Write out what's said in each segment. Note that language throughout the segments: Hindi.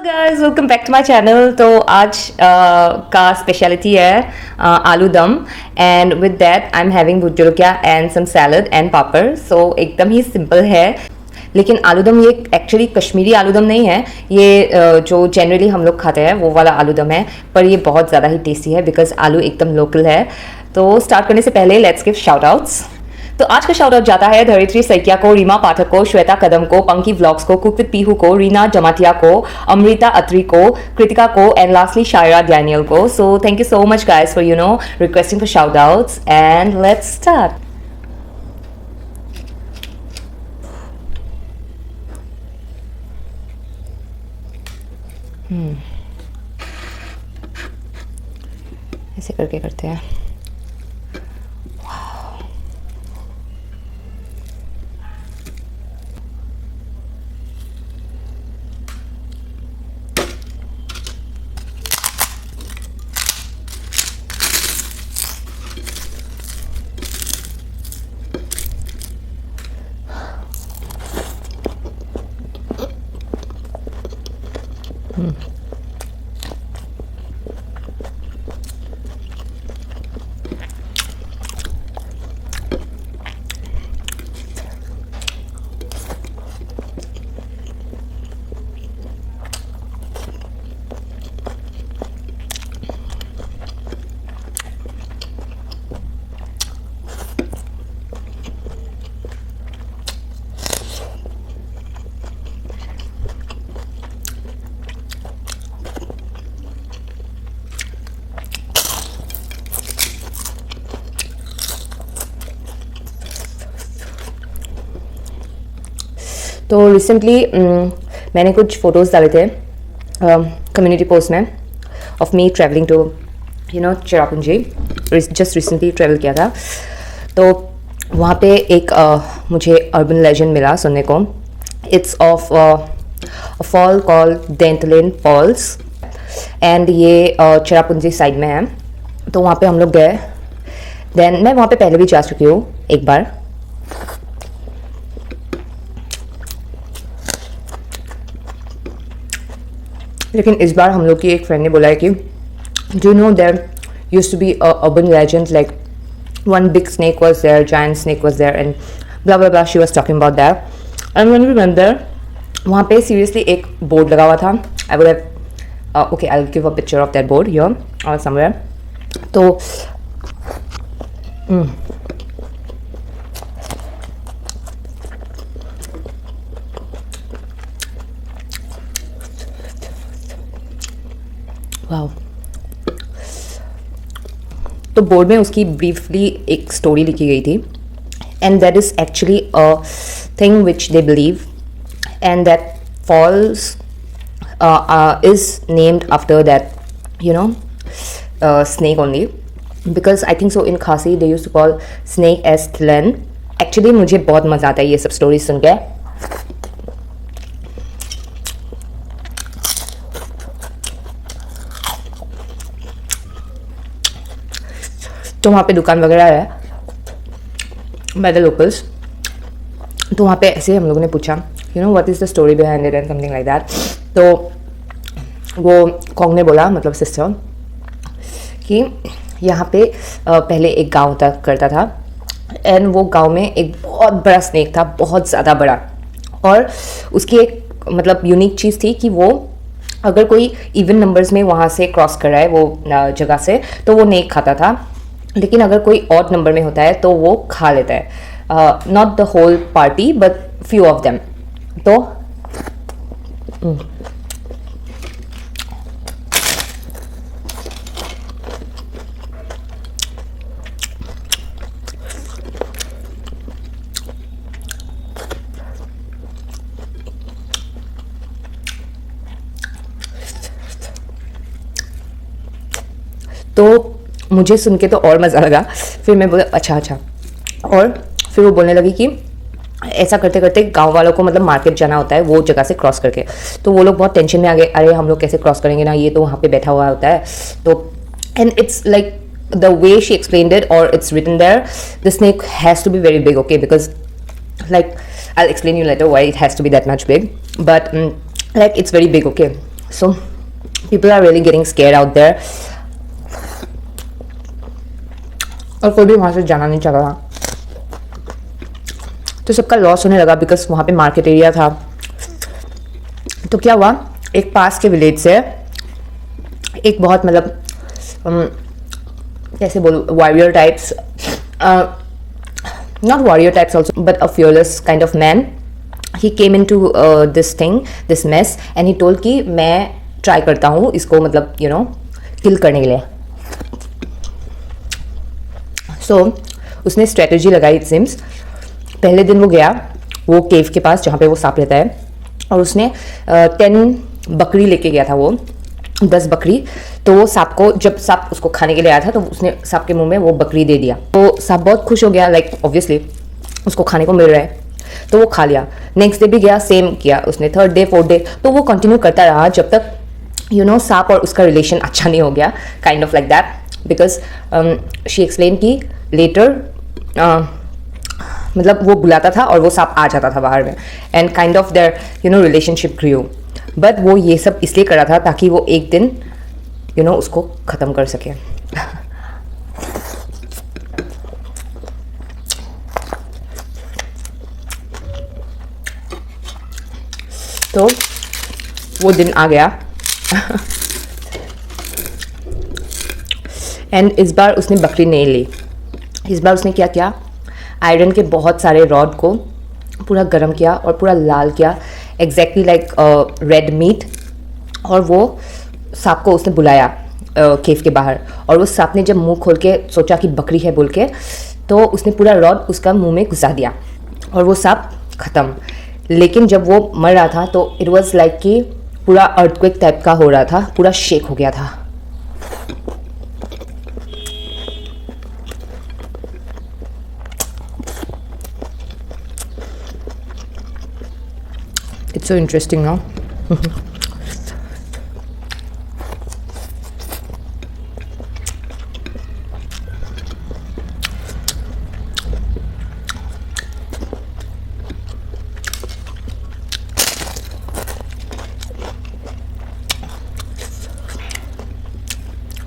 Guys welcome back to my channel. तो आज का स्पेशलिटी है aloo dum and with that I am having bhut jolokia and some salad and papad. So एकदम ही सिंपल है, लेकिन आलू दम ये एक्चुअली कश्मीरी आलू दम नहीं है। ये जो जनरली हम लोग खाते हैं वो वाला आलू दम है, पर ये बहुत ज़्यादा ही टेस्टी है बिकॉज आलू एकदम लोकल है। तो स्टार्ट करने से पहले लेट्स गिव शाउट आउट्स। तो आज का शाउट आउट जाता है धरित्री सैकिया को, रीमा पाठक को, श्वेता कदम को, पंकी व्लॉग्स को, कुक विद पीहू को, रीना जमातिया को, अमृता अत्री को, कृतिका को एंड लास्टली शायरा डैनियल को। So thank you so much guys for requesting for shout outs and let's start. ऐसे करके करते हैं। तो रिसेंटली मैंने कुछ फ़ोटोज़ डाले थे कम्युनिटी पोस्ट में of me travelling to Cherrapunji. Just recently travel किया था, तो वहाँ पे एक मुझे अर्बन लेजेंड मिला सुनने को। It's of a fall call Dainthlen falls and ये चेरापूंजी साइड में है। तो वहाँ पे हम लोग गए। देन मैं वहाँ पे पहले भी जा चुकी हूँ एक बार। लेकिन इस बार हम लोग की एक फ्रेंड ने बोला है कि do know there used to be a urban legend, like one big snake was there, giant snake was there and blah blah blah, she was talking about that. And when we went there, वहाँ पे seriously एक board लगा हुआ था. I would have okay, I'll give a picture of that board here or somewhere. तो वाओ। तो बोर्ड में उसकी ब्रीफली एक स्टोरी लिखी गई थी and that is actually a thing which they believe and that falls is named after that snake only, because I think so in Khasi they used to call snake as Thilen. Actually मुझे बहुत मज़ा आता है ये सब स्टोरी सुन के। तो वहाँ पे दुकान वगैरह है बाय द लोकल्स। तो वहाँ पे ऐसे हम लोगों ने पूछा what is the story behind it and something like that. तो वो कॉन्ग ने बोला, मतलब सिस्टर, कि यहाँ पे पहले एक गांव तक करता था एंड वो गांव में एक बहुत बड़ा स्नेक था, बहुत ज़्यादा बड़ा। और उसकी एक मतलब यूनिक चीज़ थी कि वो अगर कोई इवन नंबर्स में वहाँ से क्रॉस कर रहा है वो जगह से, तो वो नहीं खाता था। लेकिन अगर कोई ऑड नंबर में होता है तो वो खा लेता है, not the whole party but few of them. तो मुझे सुन के तो और मज़ा लगा। फिर मैं बोला अच्छा। और फिर वो बोलने लगी कि ऐसा करते करते गांव वालों को मतलब मार्केट जाना होता है वो जगह से क्रॉस करके। तो वो लोग बहुत टेंशन में आ गए, अरे हम लोग कैसे क्रॉस करेंगे ना, ये तो वहाँ पे बैठा हुआ होता है। तो and it's like the way she explained it और it's written there, the snake has to be very big, okay, because like I'll explain you later why it has to be that much big, but like it's very big, okay. So people are really getting scared out there. और कोई भी वहाँ से जाना नहीं चाह रहा, तो सबका लॉस होने लगा बिकॉज वहाँ पे मार्केट एरिया था. तो क्या हुआ, एक पास के विलेज से एक बहुत मतलब कैसे बोलूँ, warrior types, not warrior types also but a fearless kind of man. He came into this thing, this mess, and he told कि मैं ट्राई करता हूँ इसको मतलब यू नो किल करने के लिए. सो उसने स्ट्रेटजी लगाई इट सिम्स. पहले दिन वो गया वो केव के पास जहाँ पे वो सांप रहता है, और उसने 10 बकरी लेके गया था, वो 10 बकरी. तो वो सांप को, जब सांप उसको खाने के लिए आया था तो उसने सांप के मुंह में वो बकरी दे दिया. तो सांप बहुत खुश हो गया, लाइक ऑब्वियसली उसको खाने को मिल रहा है, तो वो खा लिया. नेक्स्ट डे भी गया, सेम किया उसने, 3rd डे 4th डे. तो वो कंटिन्यू करता रहा जब तक यू नो सांप और उसका रिलेशन अच्छा नहीं हो गया, kind of like that. Because she explain की लेटर मतलब वो बुलाता था और वो सांप आ जाता था बाहर में, and kind of there you know relationship grew. But वो ये सब इसलिए कर रहा था ताकि वो एक दिन यू नो उसको ख़त्म कर सके. तो वो दिन आ गया. एंड इस बार उसने बकरी नहीं ली. इस बार उसने क्या किया, आयरन के बहुत सारे रॉड को पूरा गर्म किया और पूरा लाल किया, एग्जैक्टली लाइक रेड मीट. और वो सांप को उसने बुलाया केव के बाहर, और वो सांप ने जब मुंह खोल के सोचा कि बकरी है बोल के, तो उसने पूरा रॉड उसका मुंह में घुसा दिया और वो सांप ख़त्म. लेकिन जब वो मर रहा था तो इट वाज लाइक कि पूरा अर्थक्वेक टाइप का हो रहा था, पूरा शेक हो गया था. It's so interesting, no?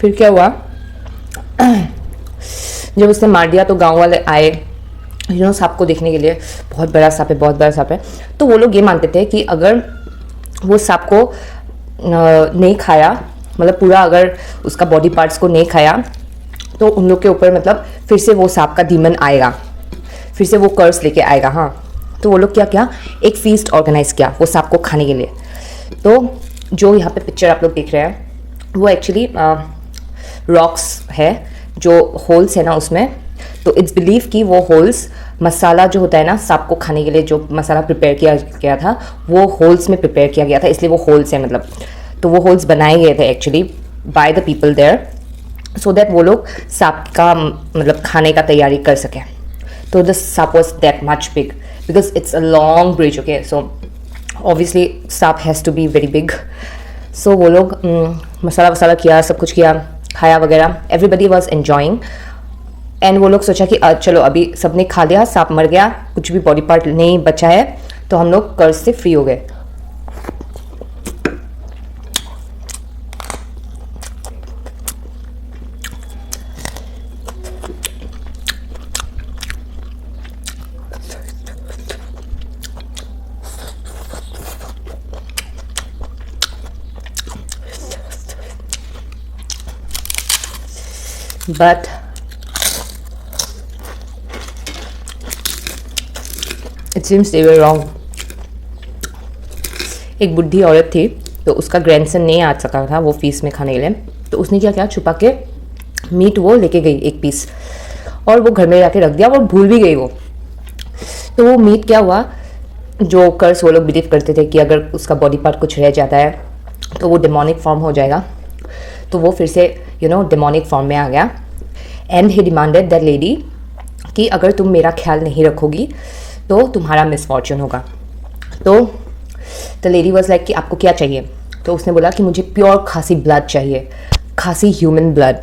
फिर क्या हुआ, जब उसने मार दिया तो गांव वाले आए यू नो सांप को देखने के लिए. बहुत बड़ा सांप है, बहुत बड़ा सांप है. तो वो लोग ये मानते थे कि अगर वो सांप को नहीं खाया, मतलब पूरा अगर उसका बॉडी पार्ट्स को नहीं खाया, तो उन लोग के ऊपर मतलब फिर से वो सांप का डीमन आएगा, फिर से वो कर्स लेके आएगा. हाँ, तो वो लोग क्या किया, एक फीस्ट ऑर्गेनाइज किया वो सांप को खाने के लिए. तो जो यहाँ पे पिक्चर आप लोग देख रहे हैं वो एक्चुअली रॉक्स है, जो होल्स है ना उसमें. तो इट्स बिलीव कि वो होल्स मसाला जो होता है ना सांप को खाने के लिए, जो मसाला प्रिपेयर किया गया था वो होल्स में प्रिपेयर किया गया था, इसलिए वो होल्स है मतलब. तो वो होल्स बनाए गए थे actually by the people there, so that वो लोग सांप का मतलब खाने का तैयारी कर सकें. तो the saanp was that much big because it's a long bridge. Okay, so obviously saanp has to be very big. So वो लोग मसाला वसाला किया, सब कुछ किया, खाया वगैरह. Everybody was enjoying. एंड वो लोग सोचा कि चलो अभी सबने खा लिया, सांप मर गया, कुछ भी बॉडी पार्ट नहीं बचा है, तो हम लोग कर्ज से फ्री हो गए. But it seems they were wrong. एक बुढ़ी औरत थी, तो उसका ग्रैंडसन नहीं आ सका था वो फीस में खाने के लिए. तो उसने क्या किया, छुपा के मीट वो लेके गई एक पीस, और वो घर में जाके रख दिया, वो भूल भी गई वो. तो वो मीट क्या हुआ, जो कर्स वो लोग बिलीव करते थे कि अगर उसका बॉडी पार्ट कुछ रह जाता है तो वो डेमोनिक फॉर्म हो जाएगा. तो वो फिर से यू नो डेमोनिक फॉर्म में आ गया. And he demanded that lady कि अगर तुम मेरा ख्याल नहीं रखोगी तो तुम्हारा मिसफॉर्चून होगा. तो द लेडी वाज लाइक कि आपको क्या चाहिए. तो उसने बोला कि मुझे प्योर खासी ब्लड चाहिए, खासी ह्यूमन ब्लड.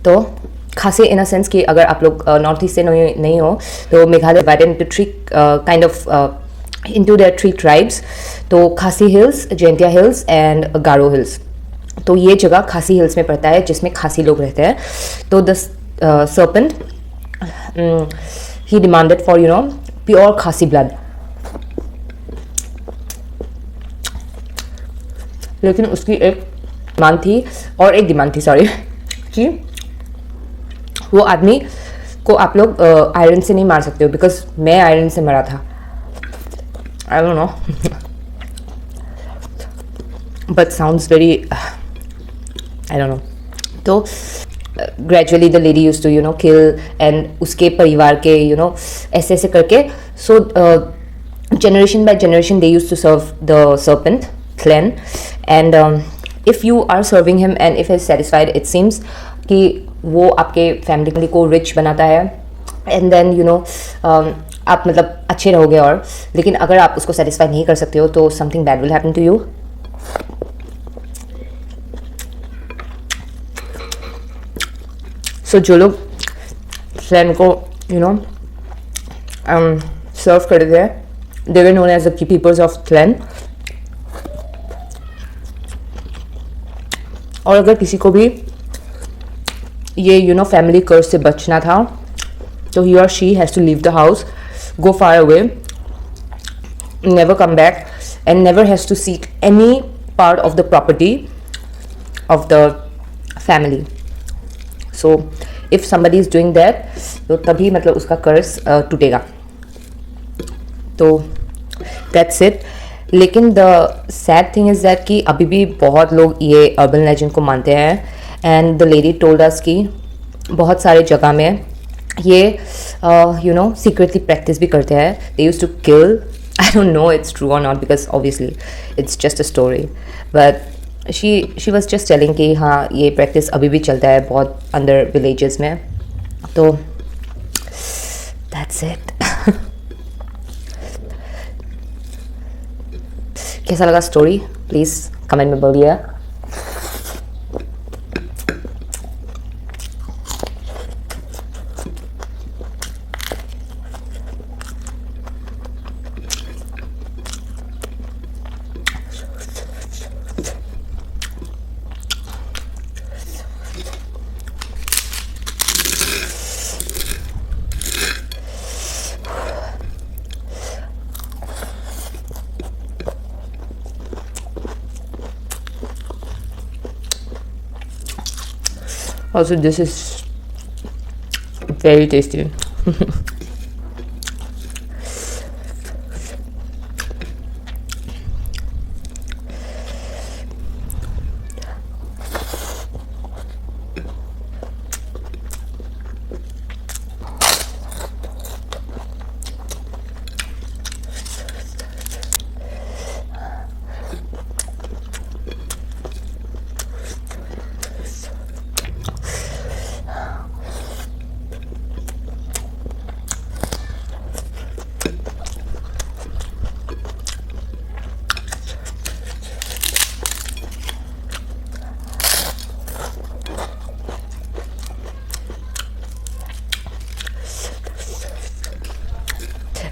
तो खासी इन अ सेंस कि अगर आप लोग नॉर्थ ईस्ट से नहीं हो तो Meghalaya divided into 3 kind of into their three tribes. तो खासी hills, Jaintia hills and Garo hills. तो ये जगह खासी हिल्स में पड़ता है जिसमें खासी लोग रहते हैं. तो the serpent he demanded for pure Khasi blood. लेकिन उसकी एक डिमांड थी, और एक डिमांड थी सॉरी, कि वो आदमी को आप लोग आयरन से नहीं मार सकते हो, बिकॉज मैं आयरन से मरा था. I don't know but sounds very, I don't know. तो gradually the lady used to kill, and उसके परिवार के ऐसे ऐसे करके, सो generation by generation they used to serve the serpent clan, and if you are serving him and if he's satisfied, it seems कि वो आपके फैमिली को रिच बनाता है, एंड देन आप मतलब अच्छे रहोगे. और लेकिन अगर आप उसको सेटिस्फाई नहीं कर सकते हो तो something bad will happen to you. So जो लोग क्लैन को सर्व करते थे, they were known as the keepers of clan. और अगर किसी को भी ये फैमिली कर्ज से बचना था, तो he or she has to leave the house, go far away, never come back, and never has to seek any part of the property of the family. So if somebody is doing that, तो तभी मतलब उसका कर्ज टूटेगा. तो दैट्स इट. लेकिन the sad thing is that कि अभी भी बहुत लोग ये अर्बन लेजेंड को मानते हैं, and the lady told us कि बहुत सारे जगह में ये सीक्रेटली प्रैक्टिस भी करते हैं. They used to kill. I don't know it's true और not, because obviously it's just a story, but she was just telling कि हाँ ये प्रैक्टिस अभी भी चलता है बहुत अंदर विलेजेस में. तो दैट्स इट. कैसा लगा स्टोरी, प्लीज़ कमेंट में बोलिए. Also, this is very tasty.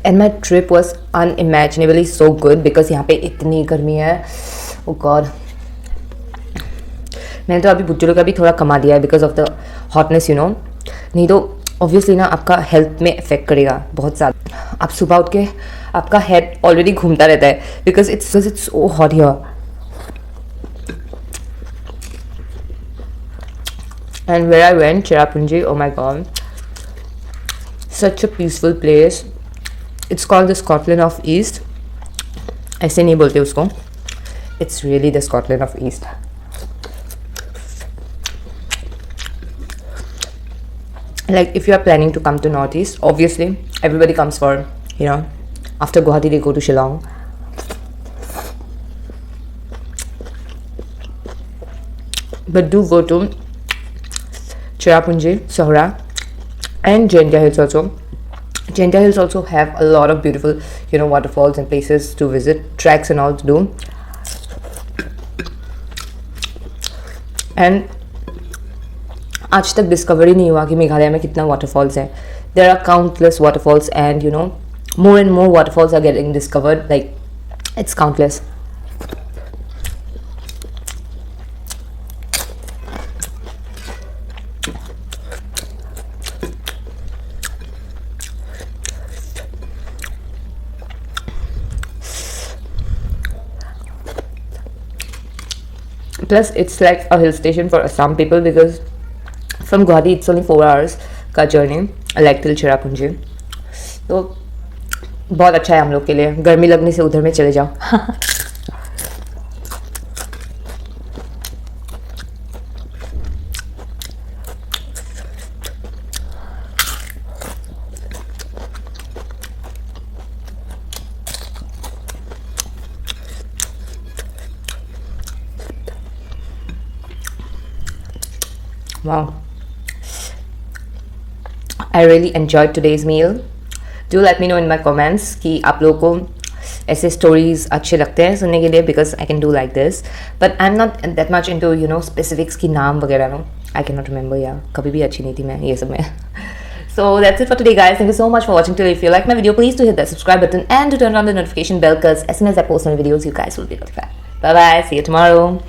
And my trip was unimaginably so good, because यहाँ पे इतनी गर्मी है. ओ गॉड, मैंने तो अभी बुच्चों का भी थोड़ा कमा दिया है बिकॉज ऑफ द हॉटनेस नहीं तो ऑब्वियसली ना आपका हेल्थ में इफेक्ट करेगा बहुत ज़्यादा. आप सुबह उठ के आपका हेड ऑलरेडी घूमता रहता है because it's so hot here. And where I went, Cherrapunji, oh my god, such a peaceful place. It's called the Scotland of East. ऐसे नहीं बोलते उसको. It's really the Scotland of East. Like if you are planning to come to Northeast, obviously everybody comes for, after Guwahati they go to Shillong. But do go to Cherrapunji, Sohra, and Jaintia Hills also. Jaintia Hills also have a lot of beautiful, waterfalls and places to visit, tracks and all to do. And आज तक डिस्कवरी नहीं हुआ कि मेघालय में कितना वाटरफॉल्स है. There are countless waterfalls and more and more waterfalls are getting discovered. Like, it's countless. Plus, it's like a hill station for Assam people because from Guwahati it's only 4 hours का journey, like till Cherrapunji. तो बहुत अच्छा है हम लोग के लिए. गर्मी लगने से उधर में चले जाओ. Wow. I really enjoyed today's meal. Do let me know in my comments कि आप लोगों को ऐसे stories अच्छे लगते हैं सुनने के लिए, because I can do like this. But I'm not that much into specifics की नाम वगैरह. No, I cannot remember. Yeah, कभी भी अच्छी नहीं थी मैं ये सब में. So that's it for today, guys. Thank you so much for watching till. If you like my video, please do hit that subscribe button and to turn on the notification bell, because as soon as I post my videos, you guys will be notified. Bye bye. See you tomorrow.